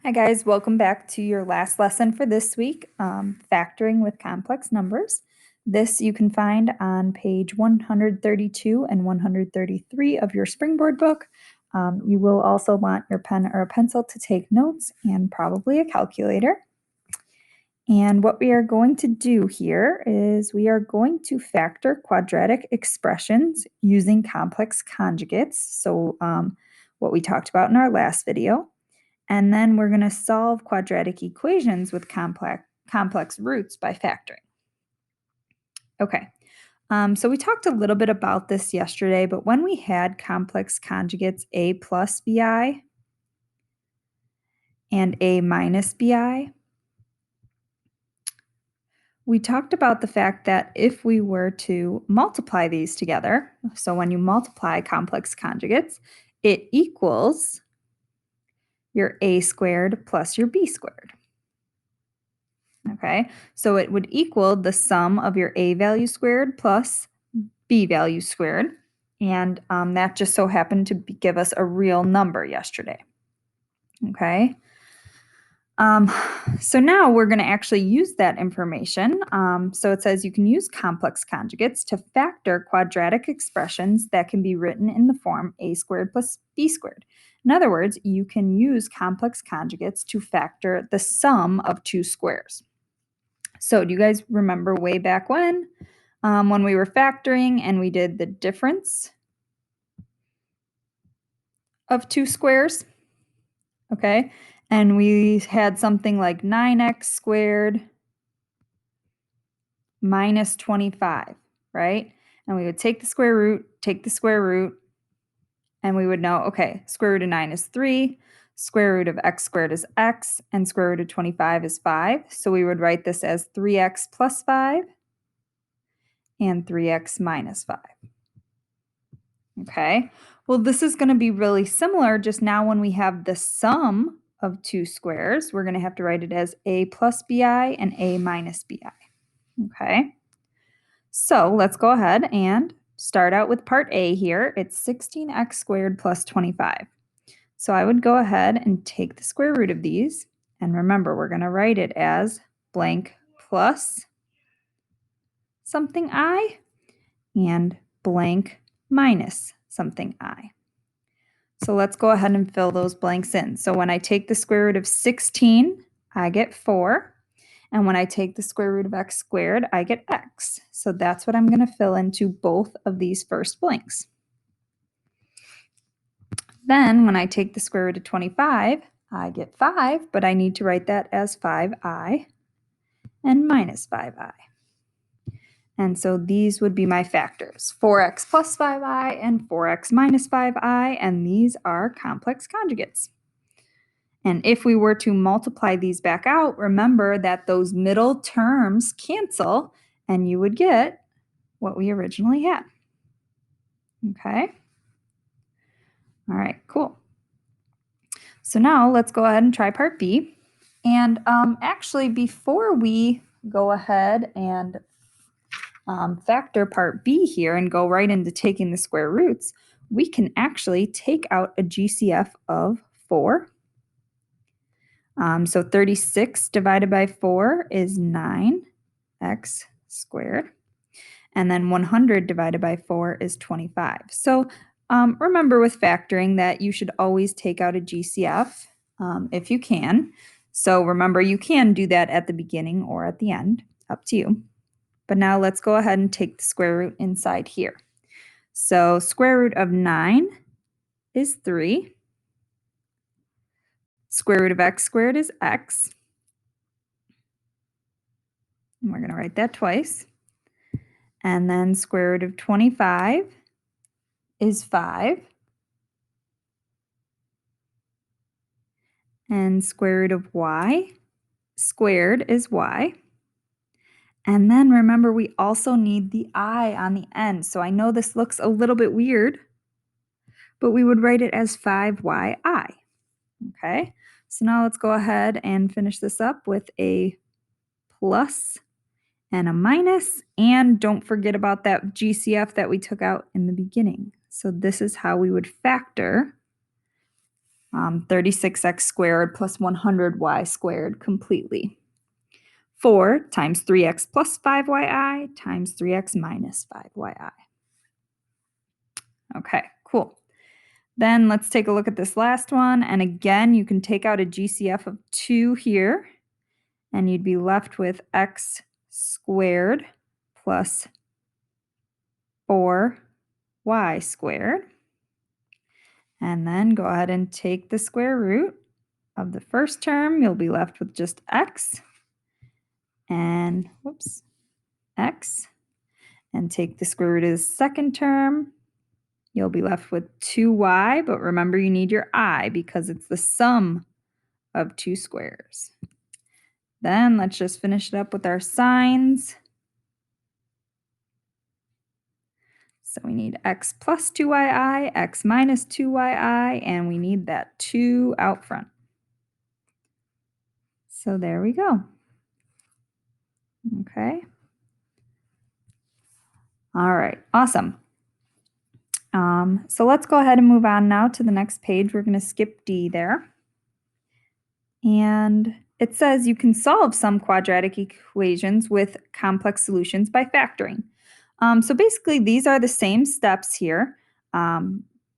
Hi guys, welcome back to your last lesson for this week, factoring with complex numbers. This you can find on page 132 and 133 of your Springboard book. You will also want your pen or a pencil to take notes and probably a calculator. And what we are going to do here is we are going to factor quadratic expressions using complex conjugates. So what we talked about in our last video. And then we're going to solve quadratic equations with complex roots by factoring. Okay, so we talked a little bit about this yesterday, but when we had complex conjugates a plus bi and a minus bi, we talked about the fact that if we were to multiply these together, so when you multiply complex conjugates, it equals your a squared plus your b squared. Okay, so it would equal the sum of your a value squared plus b value squared. And that just so happened to give us a real number yesterday. Okay, so now we're going to actually use that information. So it says you can use complex conjugates to factor quadratic expressions that can be written in the form a squared plus b squared. In other words, you can use complex conjugates to factor the sum of two squares. So do you guys remember way back when we were factoring and we did the difference of two squares? Okay, and we had something like 9x squared minus 25, right? And we would take the square root, and we would know, okay, square root of 9 is 3, square root of x squared is x, and square root of 25 is 5. So we would write this as 3x plus 5 and 3x minus 5. Okay, well, this is going to be really similar, just now when we have the sum of two squares, we're going to have to write it as a plus bi and a minus bi. Okay, so let's go ahead and start out with part A here. It's 16x squared plus 25. So I would go ahead and take the square root of these, and remember, we're going to write it as blank plus something I and blank minus something I. So let's go ahead and fill those blanks in. So when I take the square root of 16, I get 4. And when I take the square root of x squared, I get x. So that's what I'm going to fill into both of these first blanks. Then when I take the square root of 25, I get 5, but I need to write that as 5i and minus 5i. And so these would be my factors, 4x plus 5i and 4x minus 5i, and these are complex conjugates. And if we were to multiply these back out, remember that those middle terms cancel, and you would get what we originally had. Okay? All right, cool. So now let's go ahead and try part B. And actually, before we go ahead and factor part B here and go right into taking the square roots, we can actually take out a GCF of 4. So 36 divided by 4 is 9x squared. And then 100 divided by 4 is 25. So remember with factoring that you should always take out a GCF if you can. So remember, you can do that at the beginning or at the end, up to you. But now let's go ahead and take the square root inside here. So square root of 9 is 3. Square root of x squared is x. And we're going to write that twice. And then square root of 25 is 5. And square root of y squared is y. And then remember, we also need the I on the end. So I know this looks a little bit weird, but we would write it as 5yi. Okay, so now let's go ahead and finish this up with a plus and a minus. And don't forget about that GCF that we took out in the beginning. So this is how we would factor 36x squared plus 100y squared completely. 4 times 3x plus 5yi times 3x minus 5yi. Okay, cool. Then let's take a look at this last one. And again, you can take out a GCF of 2 here, and you'd be left with x squared plus 4y squared. And then go ahead and take the square root of the first term. You'll be left with just x and, x. And take the square root of the second term. You'll be left with 2y, but remember you need your I because it's the sum of two squares. Then let's just finish it up with our signs. So we need x plus 2yi, x minus 2yi, and we need that 2 out front. So there we go. Okay. All right, awesome. So let's go ahead and move on now to the next page. We're going to skip D there. And it says you can solve some quadratic equations with complex solutions by factoring. So basically, these are the same steps here.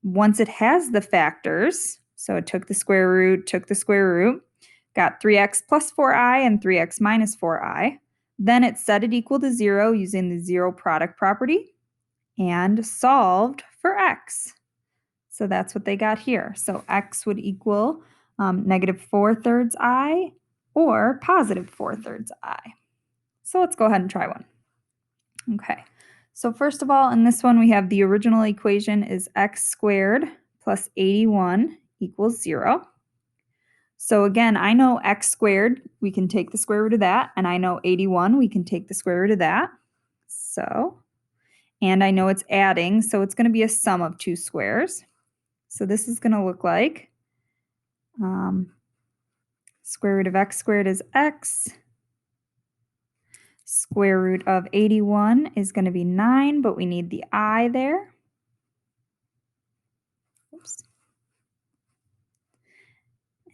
Once it has the factors, so it took the square root, got 3x plus 4i and 3x minus 4i. Then it set it equal to 0 using the zero product property and solved for x. So that's what they got here. So x would equal negative 4/3 I or positive 4/3 I. So let's go ahead and try one. Okay, so first of all, in this one, we have the original equation is x squared plus 81 equals 0. So again, I know x squared, we can take the square root of that, and I know 81, we can take the square root of that. So, and I know it's adding, so it's going to be a sum of two squares. So this is going to look like square root of x squared is x. Square root of 81 is going to be 9, but we need the I there. Oops.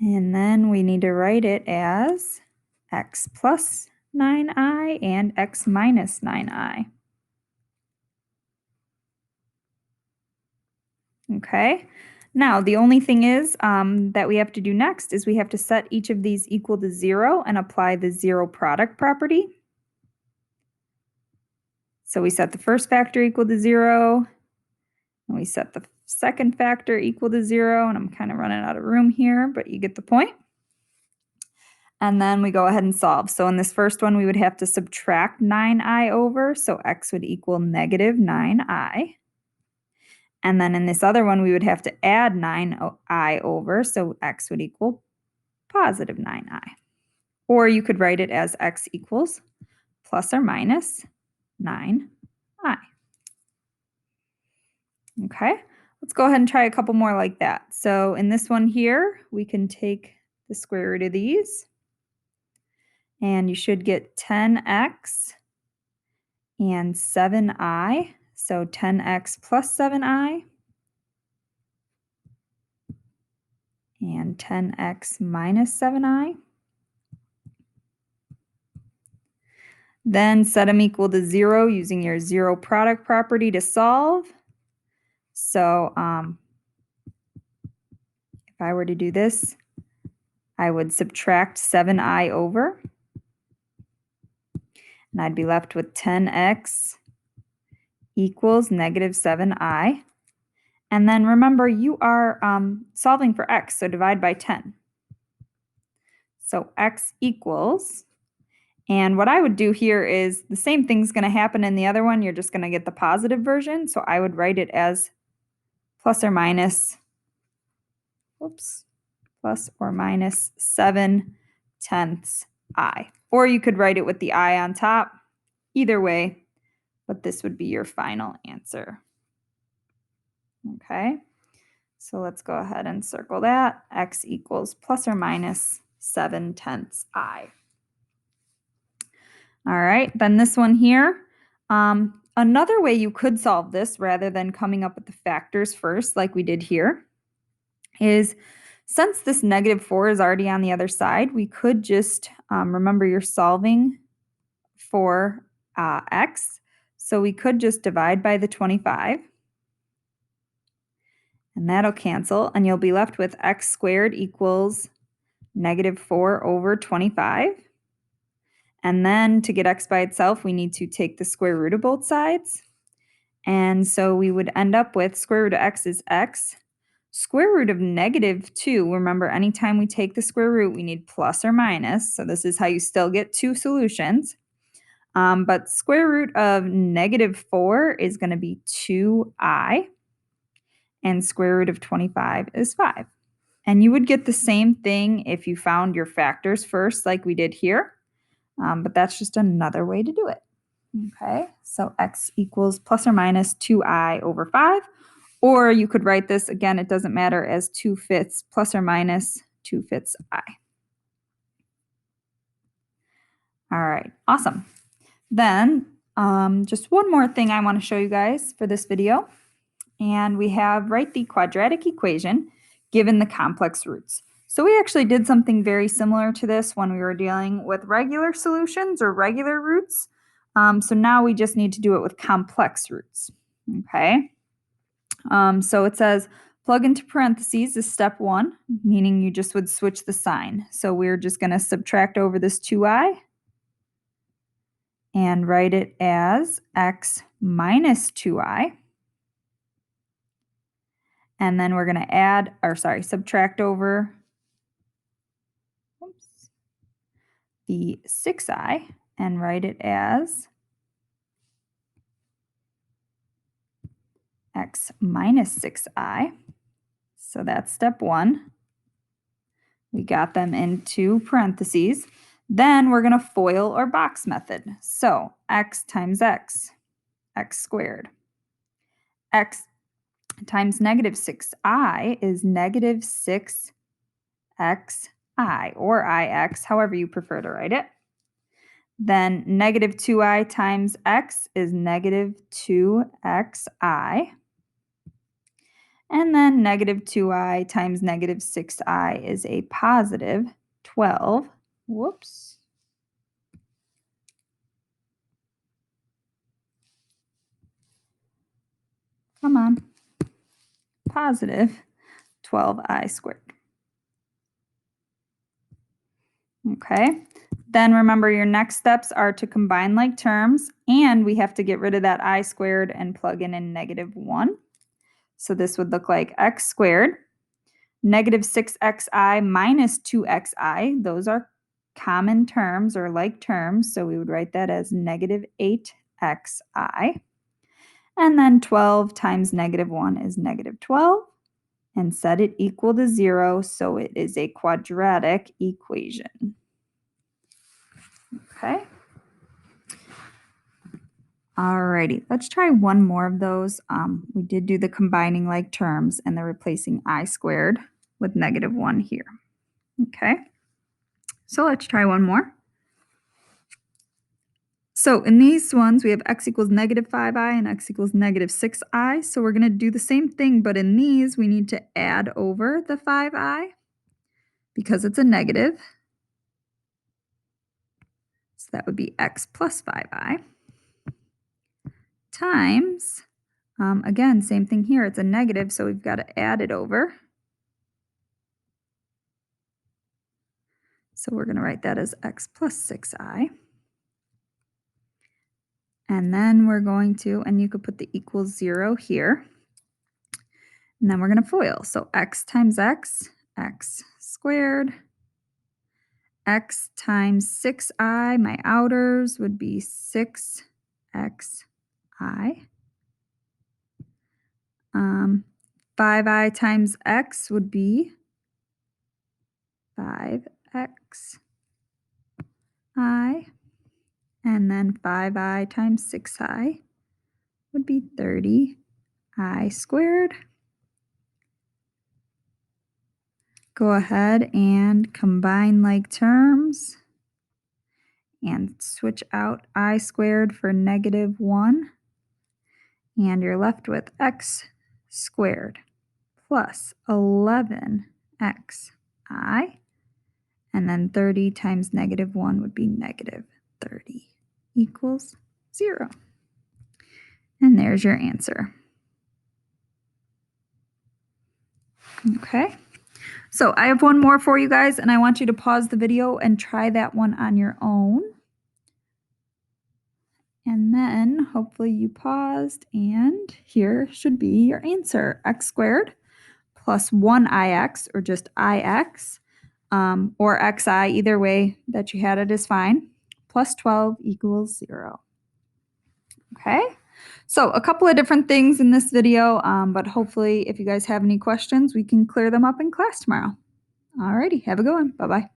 And then we need to write it as x plus 9i and x minus 9i. Okay, now the only thing is that we have to do next is we have to set each of these equal to 0 and apply the zero product property. So we set the first factor equal to 0, and we set the second factor equal to 0, and I'm kind of running out of room here, but you get the point. And then we go ahead and solve. So in this first one, we would have to subtract 9i over, so x would equal negative 9i. And then in this other one, we would have to add 9i over, so x would equal positive 9i. Or you could write it as x equals plus or minus 9i. Okay, let's go ahead and try a couple more like that. So in this one here, we can take the square root of these, and you should get 10x and 7i. So 10x plus 7i and 10x minus 7i. Then set them equal to 0 using your zero product property to solve. So if I were to do this, I would subtract 7i over, and I'd be left with 10x equals negative 7i. And then remember, you are solving for x, so divide by 10. So x equals, and what I would do here is the same thing's going to happen in the other one. You're just going to get the positive version. So I would write it as plus or minus 7/10 I. Or you could write it with the I on top. Either way, but this would be your final answer. Okay, so let's go ahead and circle that. X equals plus or minus 7/10 I. All right, then this one here. Another way you could solve this rather than coming up with the factors first like we did here is Since this negative 4 is already on the other side, we could just, remember you're solving for x, so we could just divide by the 25, and that'll cancel, and you'll be left with x squared equals negative 4 over 25. And then to get x by itself, we need to take the square root of both sides. And so we would end up with square root of x is x. Square root of negative 2, remember anytime we take the square root, we need plus or minus. So this is how you still get two solutions. But square root of negative 4 is going to be 2i. And square root of 25 is 5. And you would get the same thing if you found your factors first like we did here. But that's just another way to do it. Okay, so x equals plus or minus 2i over 5. Or you could write this, again, it doesn't matter, as 2/5 plus or minus 2/5 I. All right, awesome. Then just one more thing I want to show you guys for this video. And we have write the quadratic equation given the complex roots. So we actually did something very similar to this when we were dealing with regular solutions or regular roots. So now we just need to do it with complex roots. Okay. So it says plug into parentheses is step 1, meaning you just would switch the sign. So we're just going to subtract over this 2i and write it as x minus 2i. And then we're going to subtract over the 6i and write it as x minus 6i. So that's step 1. We got them into parentheses. Then we're going to FOIL or box method. So x times x, x squared. X times negative 6i is negative 6xi, or ix, however you prefer to write it. Then negative 2i times x is negative 2xi. And then negative 2i times negative 6i is a positive 12. Whoops. Come on. Positive 12i squared. Okay. Then remember your next steps are to combine like terms, and we have to get rid of that I squared and plug in negative 1. So this would look like x squared, negative 6xi minus 2xi. Those are common terms or like terms, so we would write that as negative 8xi. And then 12 times negative 1 is negative 12, and set it equal to 0, so it is a quadratic equation. Okay. Alrighty, let's try one more of those. We did do the combining like terms and the replacing I squared with negative 1 here. Okay, so let's try one more. So in these ones, we have x equals negative 5i and x equals negative 6i. So we're going to do the same thing, but in these, we need to add over the 5i because it's a negative. So that would be x plus 5i times, again, same thing here. It's a negative, so we've got to add it over. So we're going to write that as x plus 6i. And then we're going to, and you could put the equals 0 here. And then we're going to FOIL. So x times x, x squared. X times 6i, my outers would be 6xi. 5i times x would be 5xi. And then 5i times 6i would be 30i squared. Go ahead and combine like terms and switch out I squared for negative 1. And you're left with x squared plus 11xi xi. And then 30 times -1 would be -30 equals 0. And there's your answer. Okay. So I have one more for you guys, and I want you to pause the video and try that one on your own. And then hopefully you paused, and here should be your answer. X squared plus 1ix, or just ix, or xi, either way that you had it is fine, plus 12 equals 0. Okay, so a couple of different things in this video, but hopefully if you guys have any questions, we can clear them up in class tomorrow. Alrighty, have a good one. Bye-bye.